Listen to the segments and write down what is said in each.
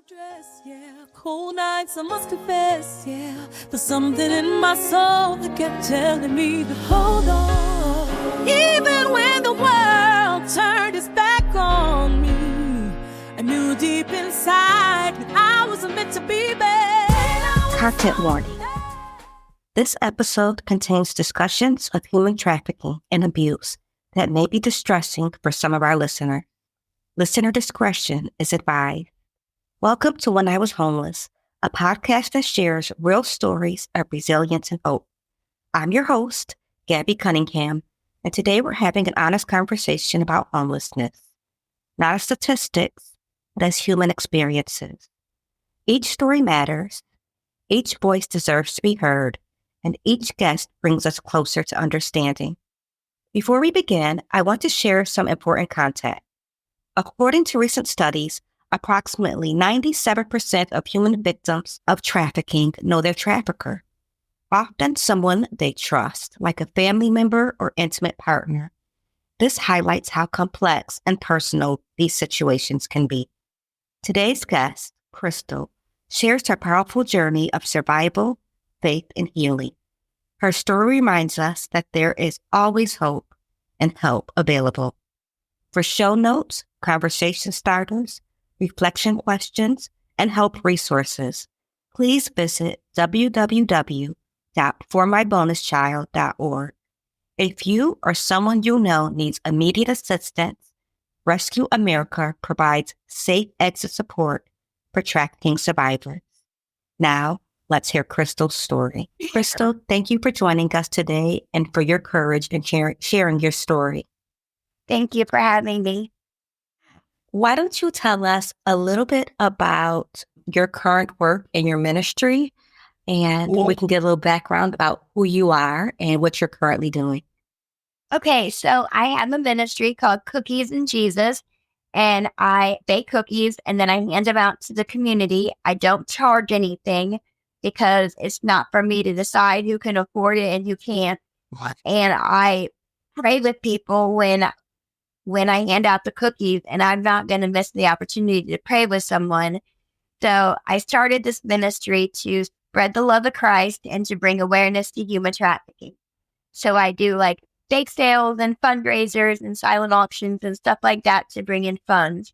Dress, yeah, cold nights I must confess, yeah. There's something in my soul that kept telling me to hold on. Even when the world turned its back on me, I knew deep inside that I wasn't meant to be bad. Content warning. This episode contains discussions of human trafficking and abuse that may be distressing for some of our listeners. Listener discretion is advised. Welcome to When I Was Homeless, a podcast that shares real stories of resilience and hope. I'm your host, Gabby Cunningham, and today we're having an honest conversation about homelessness. Not as statistics, but as human experiences. Each story matters, each voice deserves to be heard, and each guest brings us closer to understanding. Before we begin, I want to share some important context. According to recent studies, approximately 97% of human victims of trafficking know their trafficker, often someone they trust, like a family member or intimate partner. This highlights how complex and personal these situations can be. Today's guest, Crystal, shares her powerful journey of survival, faith, and healing. Her story reminds us that there is always hope and help available. For show notes, conversation starters, reflection questions, and help resources, please visit www.formybonuschild.org. If you or someone you know needs immediate assistance, Rescue America provides safe exit support for trafficking survivors. Now, let's hear Crystal's story. Crystal, thank you for joining us today and for your courage in sharing your story. Thank you for having me. Why don't you tell us a little bit about your current work and your ministry, and we can get a little background about who you are and what you're currently doing. Okay, so I have a ministry called Cookies and Jesus, and I bake cookies and then I hand them out to the community. I don't charge anything because it's not for me to decide who can afford it and who can't. What? And I pray with people when I hand out the cookies, and I'm not going to miss the opportunity to pray with someone. So I started this ministry to spread the love of Christ and to bring awareness to human trafficking. So I do like bake sales and fundraisers and silent auctions and stuff like that to bring in funds.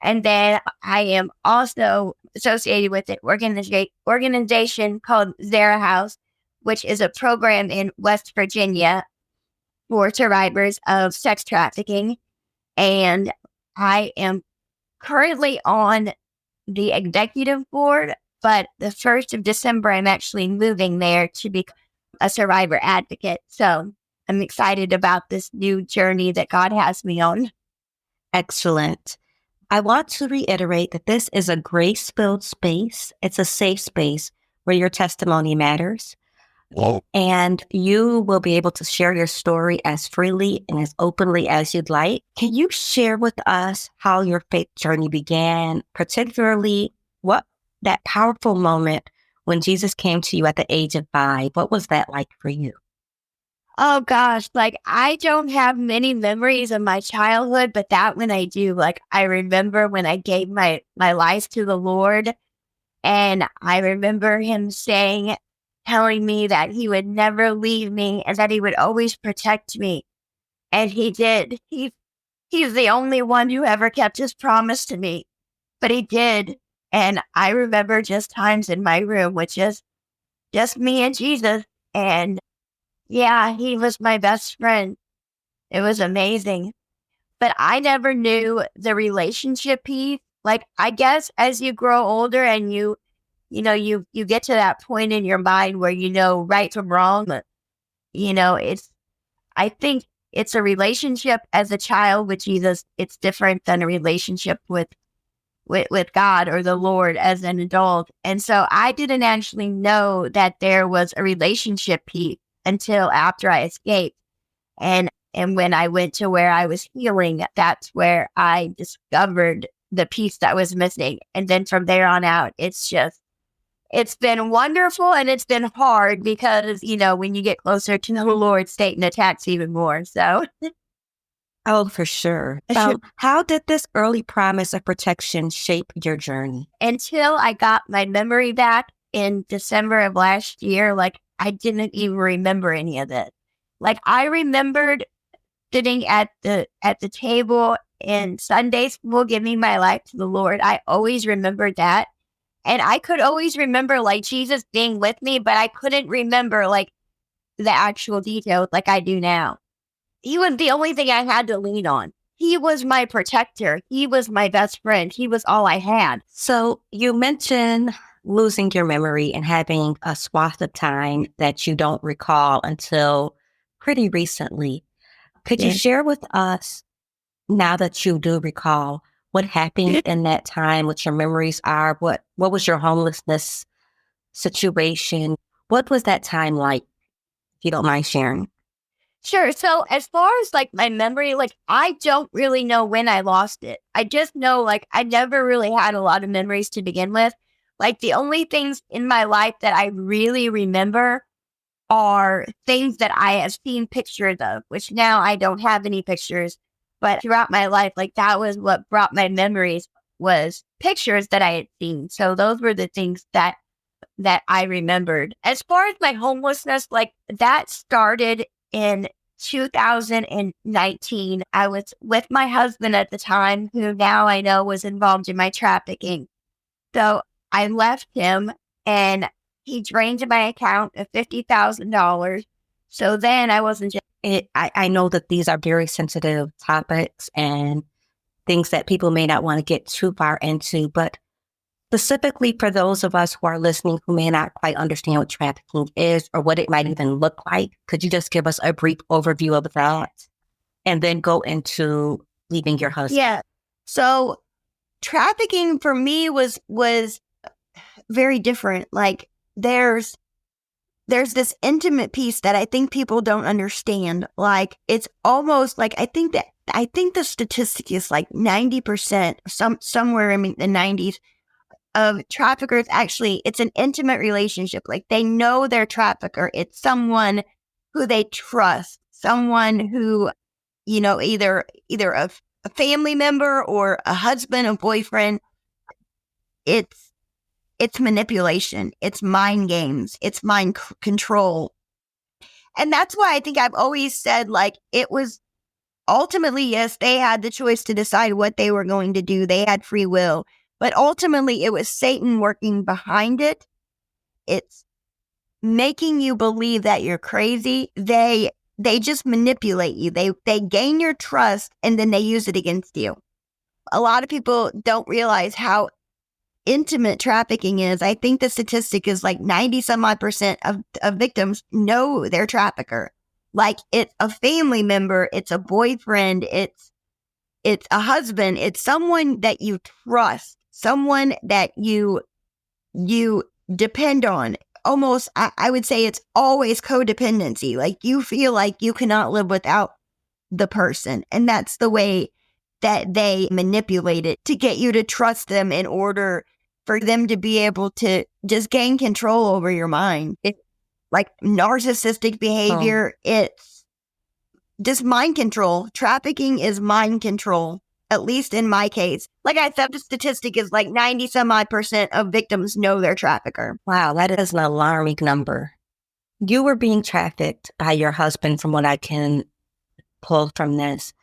And then I am also associated with an organization called Zara House, which is a program in West Virginia for survivors of sex trafficking. And I am currently on the executive board, but the 1st of December, I'm actually moving there to be a survivor advocate. So I'm excited about this new journey that God has me on. Excellent. I want to reiterate that this is a grace-filled space. It's a safe space where your testimony matters. Whoa. And you will be able to share your story as freely and as openly as you'd like. Can you share with us how your faith journey began, particularly what that powerful moment when Jesus came to you at the age of 5? What was that like for you? Oh gosh, like I don't have many memories of my childhood, but that when I do, like I remember when I gave my life to the Lord, and I remember him telling me that he would never leave me and that he would always protect me. And he did. He's the only one who ever kept his promise to me, but he did. And I remember just times in my room with just me and Jesus. And yeah, he was my best friend. It was amazing. But I never knew the relationship piece. Like, I guess as you grow older and you get to that point in your mind where you know right from wrong. I think it's a relationship as a child with Jesus. It's different than a relationship with God or the Lord as an adult. And so I didn't actually know that there was a relationship piece until after I escaped. And when I went to where I was healing, that's where I discovered the piece that was missing. And then from there on out, it's been wonderful, and it's been hard because, when you get closer to the Lord, Satan attacks even more. So Oh, for sure. So, how did this early promise of protection shape your journey? Until I got my memory back in December of last year, like I didn't even remember any of this. Like I remembered sitting at the table in Sunday school, giving my life to the Lord. I always remembered that. And I could always remember like Jesus being with me, but I couldn't remember like the actual details like I do now. He was the only thing I had to lean on. He was my protector. He was my best friend. He was all I had. So, you mentioned losing your memory and having a swath of time that you don't recall until pretty recently. Could you share with us, now that you do recall, what happened in that time, what your memories are? What was your homelessness situation? What was that time like, if you don't mind sharing? Sure. So as far as like my memory, like I don't really know when I lost it. I just know like I never really had a lot of memories to begin with. Like the only things in my life that I really remember are things that I have seen pictures of, which now I don't have any pictures. But throughout my life, like that was what brought my memories, was pictures that I had seen. So those were the things that I remembered. As far as my homelessness, like that started in 2019. I was with my husband at the time, who now I know was involved in my trafficking. So I left him and he drained my account of $50,000. So then I wasn't just. I know that these are very sensitive topics and things that people may not want to get too far into, but specifically for those of us who are listening who may not quite understand what trafficking is or what it might even look like, could you just give us a brief overview of that and then go into leaving your husband? Yeah. So trafficking for me was very different. Like there's this intimate piece that I think people don't understand. Like it's almost like I think the statistic is like 90%, somewhere in the 90s of traffickers. Actually, it's an intimate relationship. Like they know their trafficker. It's someone who they trust, someone who, either a family member or a husband, a boyfriend. It's manipulation. It's mind games. It's mind control. And that's why I think I've always said, like, it was ultimately, yes, they had the choice to decide what they were going to do. They had free will. But ultimately, it was Satan working behind it. It's making you believe that you're crazy. They just manipulate you. They gain your trust and then they use it against you. A lot of people don't realize how intimate trafficking is. I think the statistic is like 90 some odd % of victims know their trafficker. Like it's a family member, it's a boyfriend, it's a husband, it's someone that you trust, someone that you depend on. Almost, I would say it's always codependency. Like you feel like you cannot live without the person. And that's the way that they manipulate it to get you to trust them in order for them to be able to just gain control over your mind. It's like narcissistic behavior. It's just mind control. Trafficking is mind control, at least in my case. Like I said, the statistic is like 90 some odd % of victims know their trafficker. Wow, that is an alarming number. You were being trafficked by your husband, from what I can pull from this.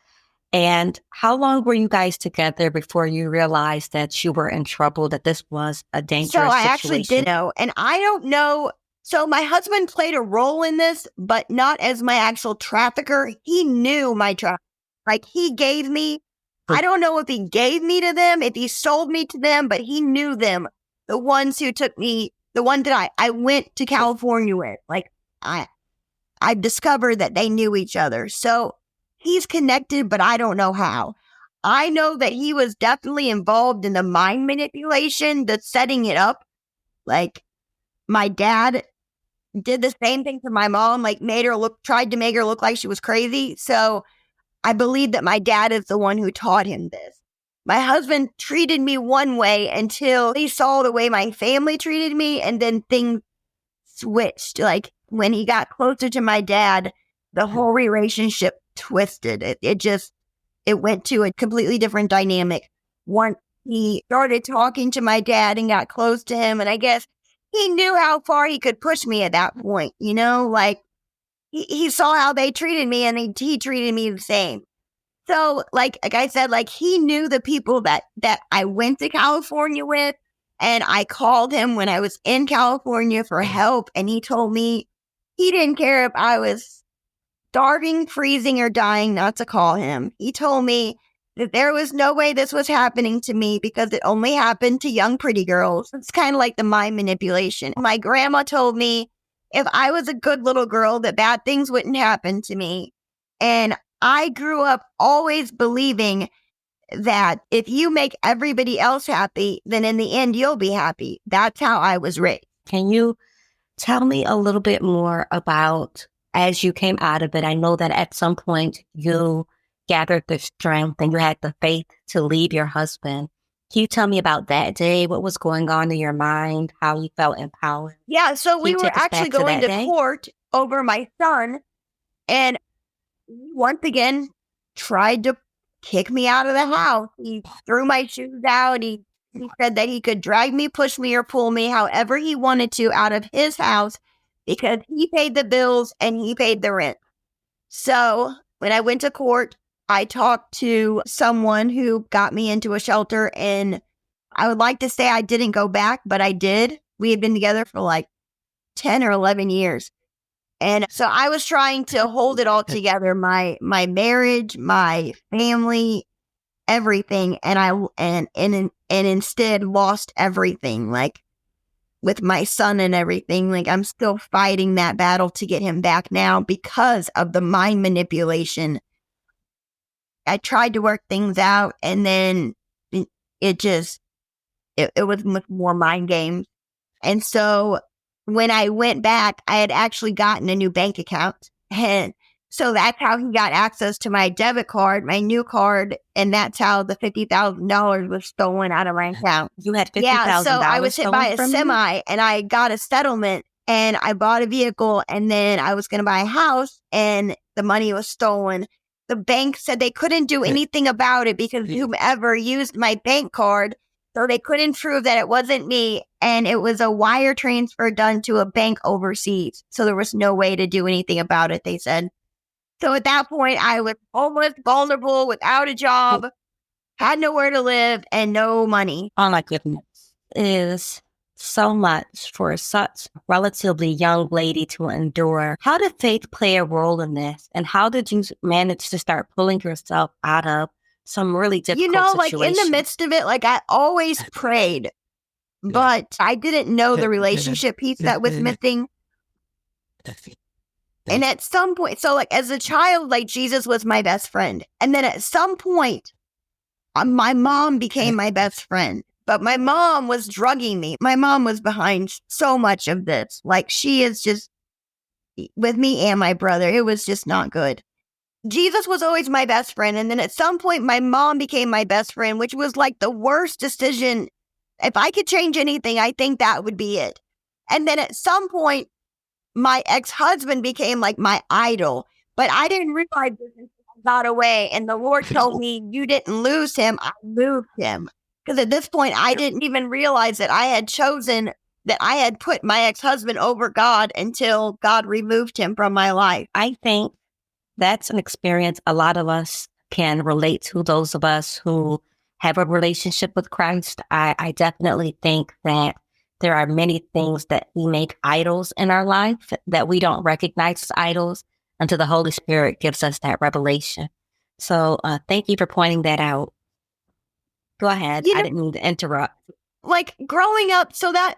And how long were you guys together before you realized that you were in trouble, that this was a dangerous situation? So I actually did know, and I don't know. So my husband played a role in this, but not as my actual trafficker. He knew my trafficker. Like he gave me, I don't know if he gave me to them, if he sold me to them, but he knew them. The ones who took me, the one that I went to California with. Like I discovered that they knew each other. So he's connected, but I don't know how. I know that he was definitely involved in the mind manipulation, the setting it up. Like my dad did the same thing to my mom, like tried to make her look like she was crazy. So I believe that my dad is the one who taught him this. My husband treated me one way until he saw the way my family treated me, and then things switched. Like when he got closer to my dad, the whole relationship twisted. It just, it went to a completely different dynamic. Once he started talking to my dad and got close to him, and I guess he knew how far he could push me at that point, like he saw how they treated me and he treated me the same. So like I said, like he knew the people that I went to California with, and I called him when I was in California for help, and he told me he didn't care if I was starving, freezing, or dying not to call him. He told me that there was no way this was happening to me because it only happened to young pretty girls. It's kind of like the mind manipulation. My grandma told me if I was a good little girl, that bad things wouldn't happen to me. And I grew up always believing that if you make everybody else happy, then in the end, you'll be happy. That's how I was raised. Can you tell me a little bit more about, as you came out of it? I know that at some point you gathered the strength and you had the faith to leave your husband. Can you tell me about that day? What was going on in your mind? How you felt empowered? Yeah, so Can we you were take us actually back to going that to day? court over my son, and once again tried to kick me out of the house. He threw my shoes out. He said that he could drag me, push me, or pull me however he wanted to out of his house because he paid the bills and he paid the rent. So when I went to court, I talked to someone who got me into a shelter, and I would like to say I didn't go back, but I did. We had been together for like 10 or 11 years. And so I was trying to hold it all together, my marriage, my family, everything. And instead lost everything, like with my son and everything. Like I'm still fighting that battle to get him back now because of the mind manipulation. I tried to work things out, and then it was much more mind games. And so when I went back, I had actually gotten a new bank account. And so that's how he got access to my debit card, my new card. And that's how the $50,000 was stolen out of my account. You had $50,000 Yeah, so I was hit by a from you? semi, and I got a settlement, and I bought a vehicle, and then I was going to buy a house, and the money was stolen. The bank said they couldn't do anything about it because whomever used my bank card, so they couldn't prove that it wasn't me, and it was a wire transfer done to a bank overseas. So there was no way to do anything about it, they said. So at that point, I was homeless, vulnerable, without a job, had nowhere to live, and no money. Oh my goodness. It is so much for such a relatively young lady to endure. How did faith play a role in this? And how did you manage to start pulling yourself out of some really difficult Like in the midst of it, like I always prayed, but I didn't know the relationship piece that was missing. And at some point, so like as a child, like Jesus was my best friend. And then at some point, my mom became my best friend. But my mom was drugging me. My mom was behind so much of this. Like she is just, with me and my brother, it was just not good. Jesus was always my best friend. And then at some point, my mom became my best friend, which was like the worst decision. If I could change anything, I think that would be it. And then at some point, my ex-husband became like my idol. But I didn't realize this until I got away. And the Lord told me, you didn't lose him. I moved him. Because at this point, I didn't even realize that I had put my ex-husband over God until God removed him from my life. I think that's an experience a lot of us can relate to, those of us who have a relationship with Christ. I definitely think that there are many things that we make idols in our life that we don't recognize as idols until the Holy Spirit gives us that revelation. So thank you for pointing that out. Go ahead. I didn't mean to interrupt. Like growing up, so that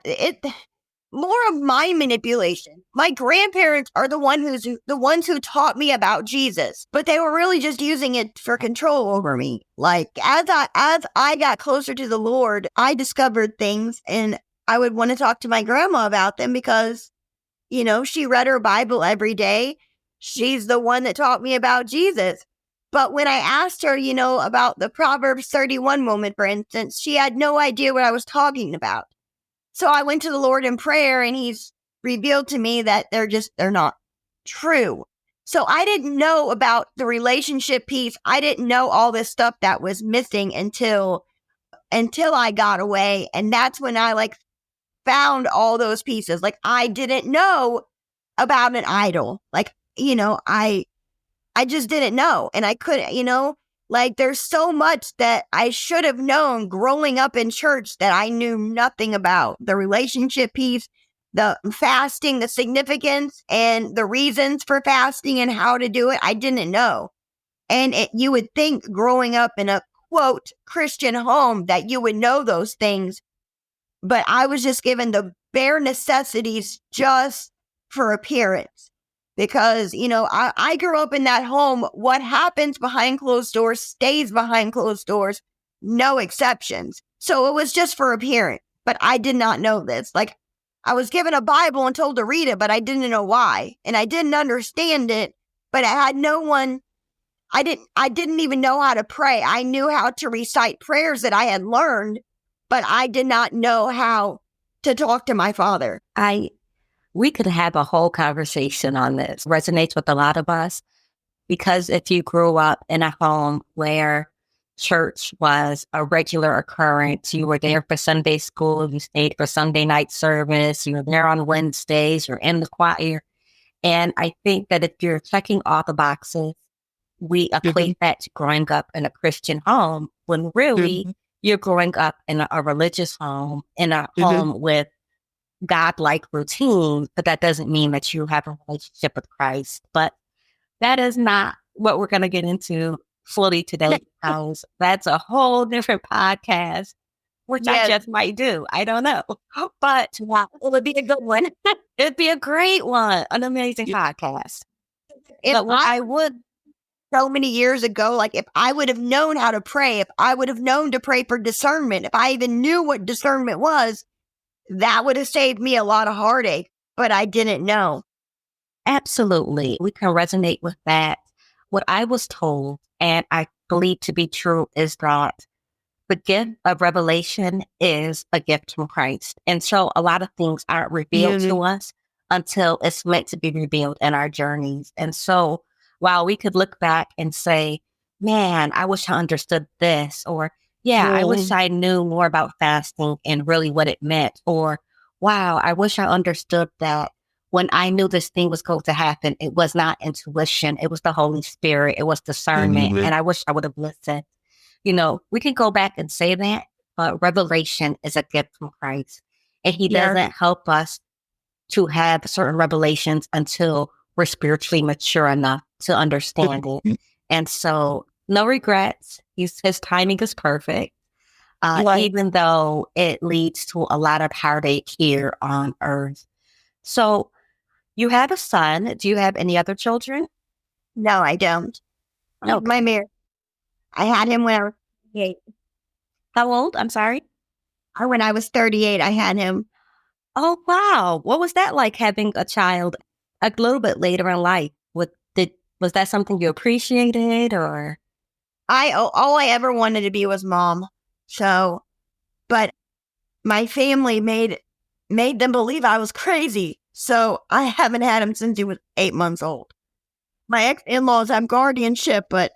more of mind manipulation. My grandparents are the ones who taught me about Jesus, but they were really just using it for control over me. Like as I got closer to the Lord, I discovered things, and I would want to talk to my grandma about them because, she read her Bible every day. She's the one that taught me about Jesus. But when I asked her, about the Proverbs 31 moment, for instance, she had no idea what I was talking about. So I went to the Lord in prayer, and he's revealed to me that they're not true. So I didn't know about the relationship piece. I didn't know all this stuff that was missing until I got away. And that's when I like found all those pieces. Like I didn't know about an idol. Like, I just didn't know. And I couldn't, like there's so much that I should have known growing up in church that I knew nothing about. The relationship piece, the fasting, the significance and the reasons for fasting and how to do it. I didn't know. And you would think growing up in a quote Christian home that you would know those things. But I was just given the bare necessities just for appearance. Because, I grew up in that home. What happens behind closed doors stays behind closed doors. No exceptions. So it was just for appearance. But I did not know this. Like, I was given a Bible and told to read it, but I didn't know why. And I didn't understand it. But I had no one. I didn't even know how to pray. I knew how to recite prayers that I had learned, but I did not know how to talk to my father. We could have a whole conversation on this. Resonates with a lot of us because if you grew up in a home where church was a regular occurrence, you were there for Sunday school, you stayed for Sunday night service, you were there on Wednesdays, you're in the choir. And I think that if you're checking all the boxes, we equate that to growing up in a Christian home when really you're growing up in a religious home, in a home with God-like routine, but that doesn't mean that you have a relationship with Christ. But that is not what we're going to get into fully today, because that's a whole different podcast, which I just might do. I don't know. But it would be a good one. It'd be a great one, an amazing podcast. I would, so many years ago, like if I would have known how to pray, if I would have known to pray for discernment, if I even knew what discernment was, that would have saved me a lot of heartache, but I didn't know. Absolutely. We can resonate with that. What I was told, and I believe to be true, is that the gift of revelation is a gift from Christ. And so a lot of things aren't revealed to us until it's meant to be revealed in our journeys. And so while we could look back and say, man, I wish I understood this, or I wish I knew more about fasting and really what it meant. Or, wow, I wish I understood that when I knew this thing was going to happen, it was not intuition. It was the Holy Spirit. It was discernment. And I wish I would have listened. We can go back and say that, but revelation is a gift from Christ. And he doesn't help us to have certain revelations until we're spiritually mature enough to understand it. And so no regrets. His timing is perfect, even though it leads to a lot of heartache here on earth. So you have a son. Do you have any other children? No, I don't. No, my marriage. I had him when I was 38. How old? I'm sorry? When I was 38, I had him. Oh, wow. What was that like, having a child a little bit later in life? Was that something you appreciated, or? All I ever wanted to be was mom. So, but my family made them believe I was crazy. So I haven't had him since he was 8 months old. My ex-in-laws have guardianship, but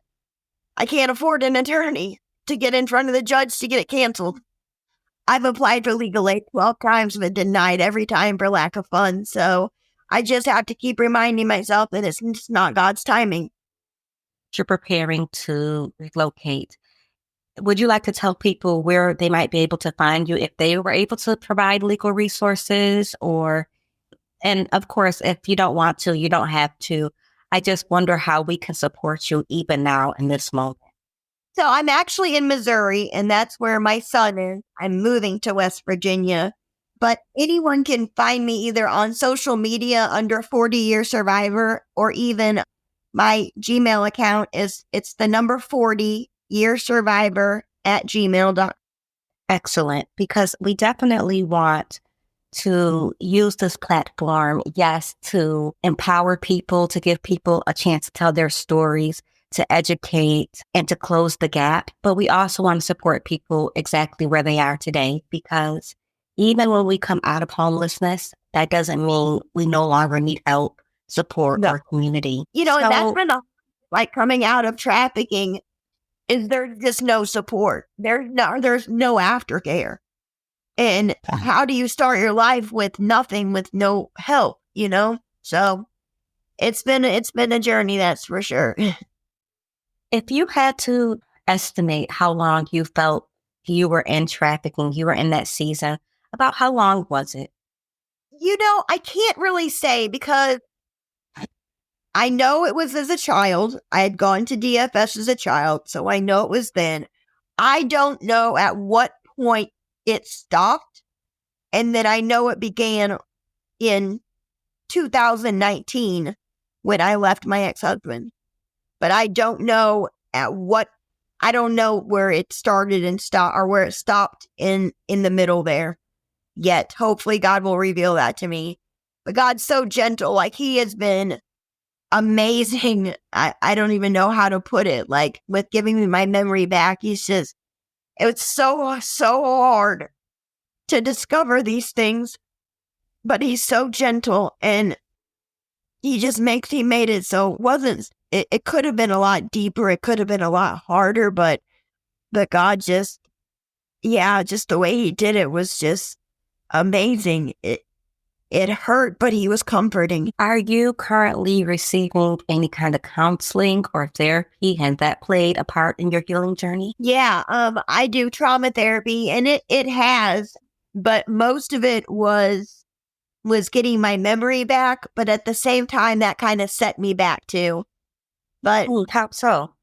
I can't afford an attorney to get in front of the judge to get it canceled. I've applied for legal aid 12 times, but denied every time for lack of funds. So I just have to keep reminding myself that it's just not God's timing. You're preparing to relocate. Would you like to tell people where they might be able to find you if they were able to provide legal resources? And of course, if you don't want to, you don't have to. I just wonder how we can support you even now in this moment. So I'm actually in Missouri, and that's where my son is. I'm moving to West Virginia. But anyone can find me either on social media under 40-Year Survivor, or even my Gmail account it's the number 40yearsurvivor@gmail.com. Excellent. Because we definitely want to use this platform, yes, to empower people, to give people a chance to tell their stories, to educate, and to close the gap. But we also want to support people exactly where they are today, because even when we come out of homelessness, that doesn't mean we no longer need help. support No. or community. And that's been like coming out of trafficking is there's just no support. There's no aftercare. And how do you start your life with nothing, with no help, So it's been a journey, that's for sure. If you had to estimate how long you felt you were in trafficking, you were in that season, about how long was it? I can't really say because I know it was as a child. I had gone to DFS as a child, so I know it was then. I don't know at what point it stopped. And then I know it began in 2019 when I left my ex-husband. But I don't know I don't know where it started and stopped or where it stopped in the middle there yet. Hopefully God will reveal that to me. But God's so gentle. Like he has been amazing. I don't even know how to put it. Like with giving me my memory back, it was so hard to discover these things, but he's so gentle and he made it so it could have been a lot deeper. It could have been a lot harder, but God just the way he did it was just amazing. It hurt, but he was comforting. Are you currently receiving any kind of counseling or therapy? Has that played a part in your healing journey? Yeah, I do trauma therapy, and it has, but most of it was getting my memory back, but at the same time, that kind of set me back too. But how so?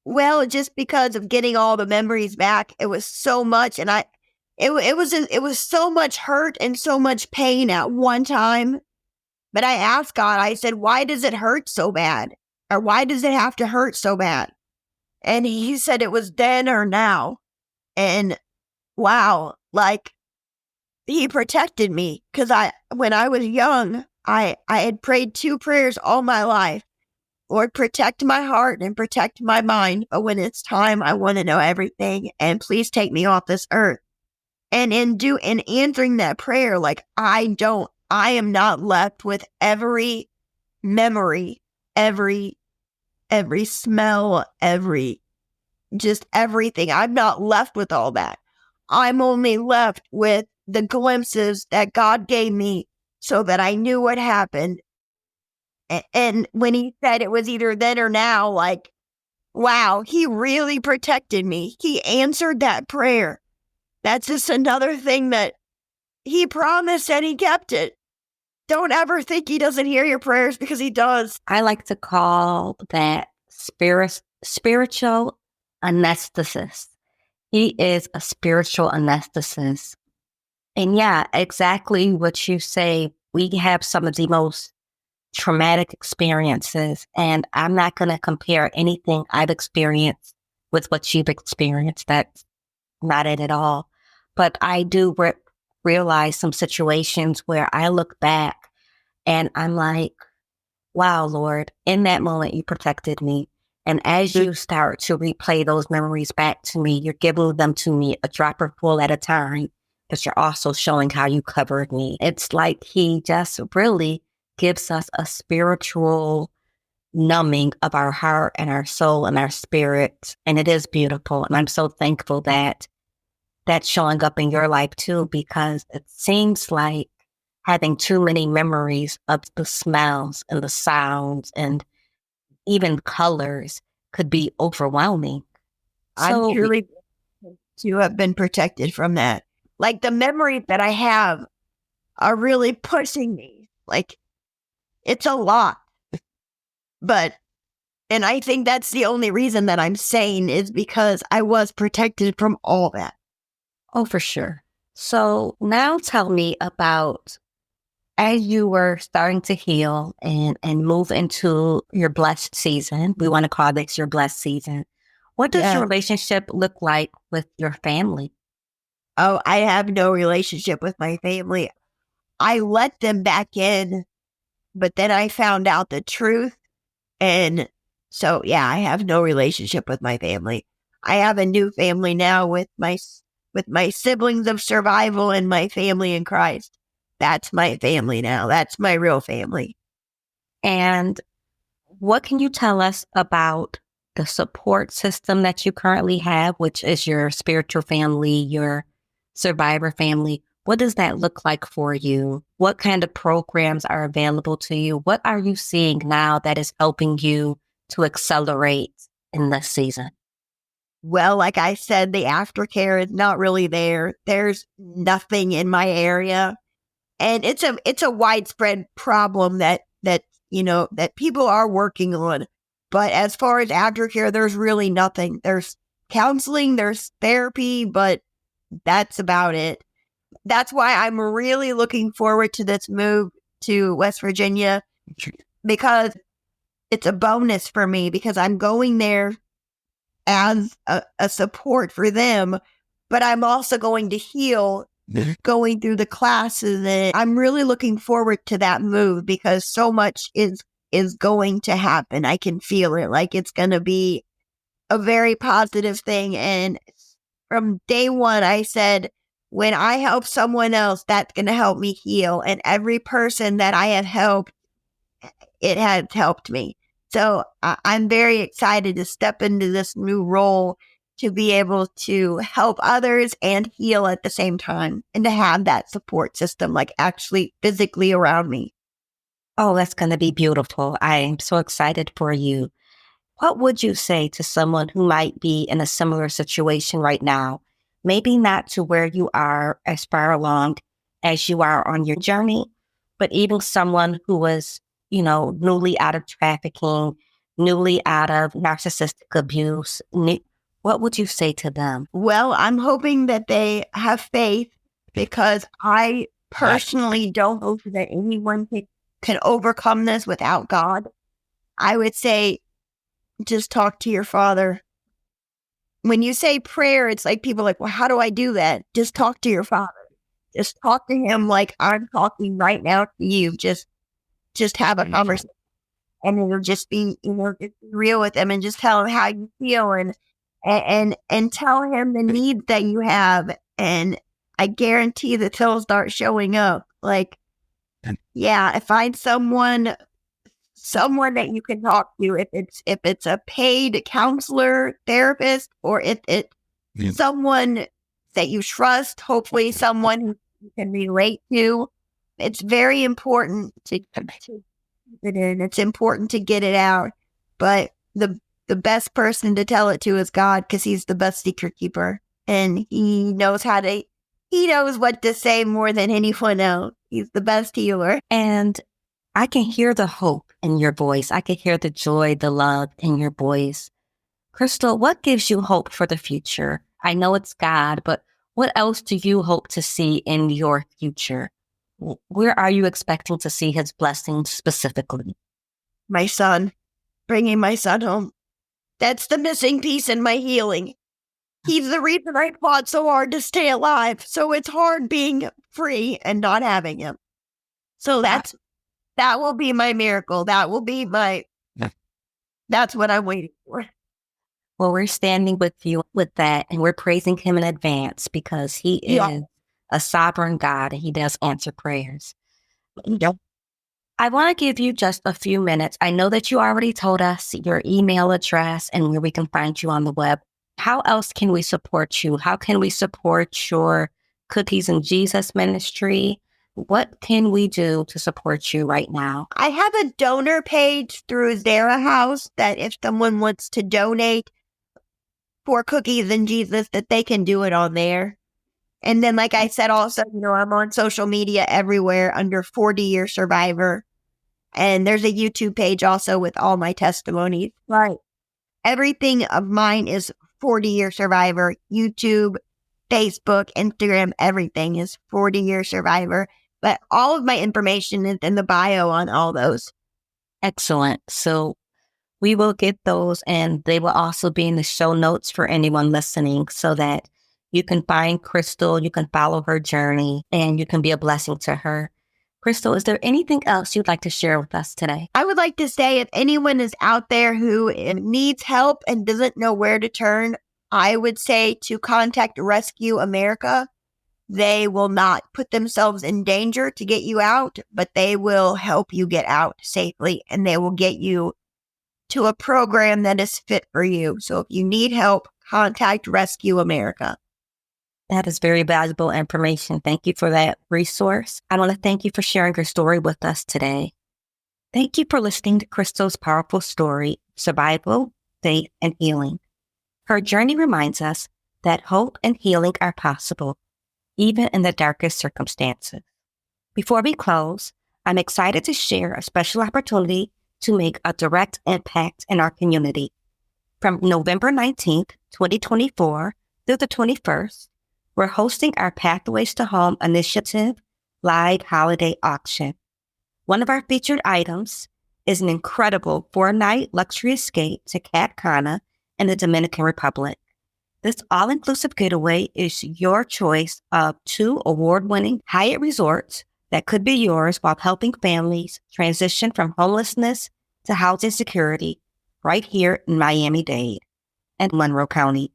Well, just because of getting all the memories back, it was so much, and it was so much hurt and so much pain at one time. But I asked God, I said, why does it hurt so bad? Or why does it have to hurt so bad? And he said it was then or now. And wow, like he protected me because when I was young, I had prayed 2 prayers all my life. Lord, protect my heart and protect my mind. But when it's time, I want to know everything. And please take me off this earth. And in answering that prayer, like I am not left with every memory, every smell, just everything. I'm not left with all that. I'm only left with the glimpses that God gave me so that I knew what happened. And when he said it was either then or now, like, wow, he really protected me. He answered that prayer. That's just another thing that he promised and he kept it. Don't ever think he doesn't hear your prayers because he does. I like to call that spiritual anesthetist. He is a spiritual anesthetist. And yeah, exactly what you say. We have some of the most traumatic experiences, and I'm not going to compare anything I've experienced with what you've experienced. That's not it at all. But I do realize some situations where I look back and I'm like, wow, Lord, in that moment, you protected me. And as you start to replay those memories back to me, you're giving them to me a dropper full at a time, but you're also showing how you covered me. It's like he just really gives us a spiritual numbing of our heart and our soul and our spirit. And it is beautiful. And I'm so thankful that that's showing up in your life too, because it seems like having too many memories of the smells and the sounds and even colors could be overwhelming. I'm truly to have been protected from that. Like the memories that I have are really pushing me. Like it's a lot. And I think that's the only reason that I'm sane is because I was protected from all that. Oh, for sure. So now tell me about as you were starting to heal and move into your blessed season. We want to call this your blessed season. What does your relationship look like with your family? Oh, I have no relationship with my family. I let them back in, but then I found out the truth. And so, yeah, I have no relationship with my family. I have a new family now with my siblings of survival and my family in Christ. That's my family now. That's my real family. And what can you tell us about the support system that you currently have, which is your spiritual family, your survivor family? What does that look like for you? What kind of programs are available to you? What are you seeing now that is helping you to accelerate in this season? Well, like I said, the aftercare is not really there. There's nothing in my area. And it's a widespread problem that that people are working on. But as far as aftercare, there's really nothing. There's counseling, there's therapy, but that's about it. That's why I'm really looking forward to this move to West Virginia, because it's a bonus for me, because I'm going there as a support for them, but I'm also going to heal going through the classes. And I'm really looking forward to that move, because so much is going to happen. I can feel it. Like, it's going to be a very positive thing. And from day one, I said, when I help someone else, that's going to help me heal. And every person that I have helped, it has helped me. So I'm very excited to step into this new role, to be able to help others and heal at the same time, and to have that support system, like actually physically around me. Oh, that's going to be beautiful. I am so excited for you. What would you say to someone who might be in a similar situation right now? Maybe not to where you are as far along as you are on your journey, but even someone who was, newly out of trafficking, newly out of narcissistic abuse. What would you say to them? Well, I'm hoping that they have faith, because I personally don't hope that anyone can overcome this without God. I would say, just talk to your Father. When you say prayer, it's like people are like, well, how do I do that? Just talk to your Father. Just talk to him like I'm talking right now to you. Just have a conversation, and it'll just be, just be real with him, and just tell him how you feel, and tell him the needs that you have. And I guarantee that he'll start showing up. Like, yeah, find someone that you can talk to, if it's a paid counselor, therapist, or if it's someone that you trust, hopefully someone who you can relate to. It's very important to keep it in. It's important to get it out. But the best person to tell it to is God, because he's the best secret keeper, and he knows what to say more than anyone else. He's the best healer. And I can hear the hope in your voice. I can hear the joy, the love in your voice. Crystal, what gives you hope for the future? I know it's God, but what else do you hope to see in your future? Where are you expecting to see his blessings specifically? My son. Bringing my son home. That's the missing piece in my healing. He's the reason I fought so hard to stay alive. So it's hard being free and not having him. So that will be my miracle. That will be that's what I'm waiting for. Well, we're standing with you with that, and we're praising him in advance, because he is a sovereign God, and he does answer prayers. Yep. I want to give you just a few minutes. I know that you already told us your email address and where we can find you on the web. How else can we support you? How can we support your Cookies and Jesus ministry? What can we do to support you right now? I have a donor page through Zara House, that if someone wants to donate for Cookies and Jesus, that they can do it on there. And then, like I said, also, I'm on social media everywhere under 40-Year Survivor. And there's a YouTube page also with all my testimonies. Right. Everything of mine is 40-Year Survivor. YouTube, Facebook, Instagram, everything is 40-Year Survivor. But all of my information is in the bio on all those. Excellent. So we will get those, and they will also be in the show notes for anyone listening, so that you can find Crystal, you can follow her journey, and you can be a blessing to her. Crystal, is there anything else you'd like to share with us today? I would like to say, if anyone is out there who needs help and doesn't know where to turn, I would say to contact Rescue America. They will not put themselves in danger to get you out, but they will help you get out safely, and they will get you to a program that is fit for you. So if you need help, contact Rescue America. That is very valuable information. Thank you for that resource. I want to thank you for sharing your story with us today. Thank you for listening to Crystal's powerful story, Survival, Faith, and Healing. Her journey reminds us that hope and healing are possible, even in the darkest circumstances. Before we close, I'm excited to share a special opportunity to make a direct impact in our community. From November 19th, 2024 through the 21st, we're hosting our Pathways to Home Initiative live holiday auction. One of our featured items is an incredible 4-night luxury escape to Cat Cana in the Dominican Republic. This all-inclusive getaway is your choice of 2 award-winning Hyatt resorts that could be yours while helping families transition from homelessness to housing security right here in Miami-Dade and Monroe County.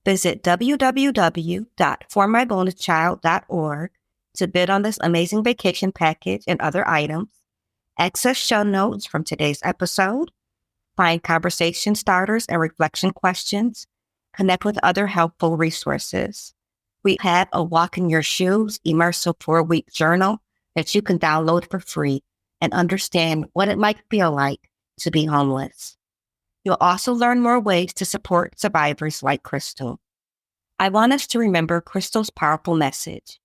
Visit www.formybonuschild.org to bid on this amazing vacation package and other items, access show notes from today's episode, find conversation starters and reflection questions, connect with other helpful resources. We have a Walk in Your Shoes immersive 4-week journal that you can download for free and understand what it might feel like to be homeless. You'll also learn more ways to support survivors like Crystal. I want us to remember Crystal's powerful message.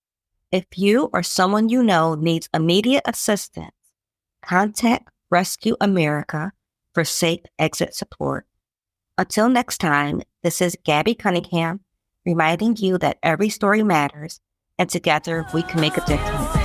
If you or someone you know needs immediate assistance, contact Rescue America for safe exit support. Until next time, this is Gabby Cunningham reminding you that every story matters and together we can make a difference.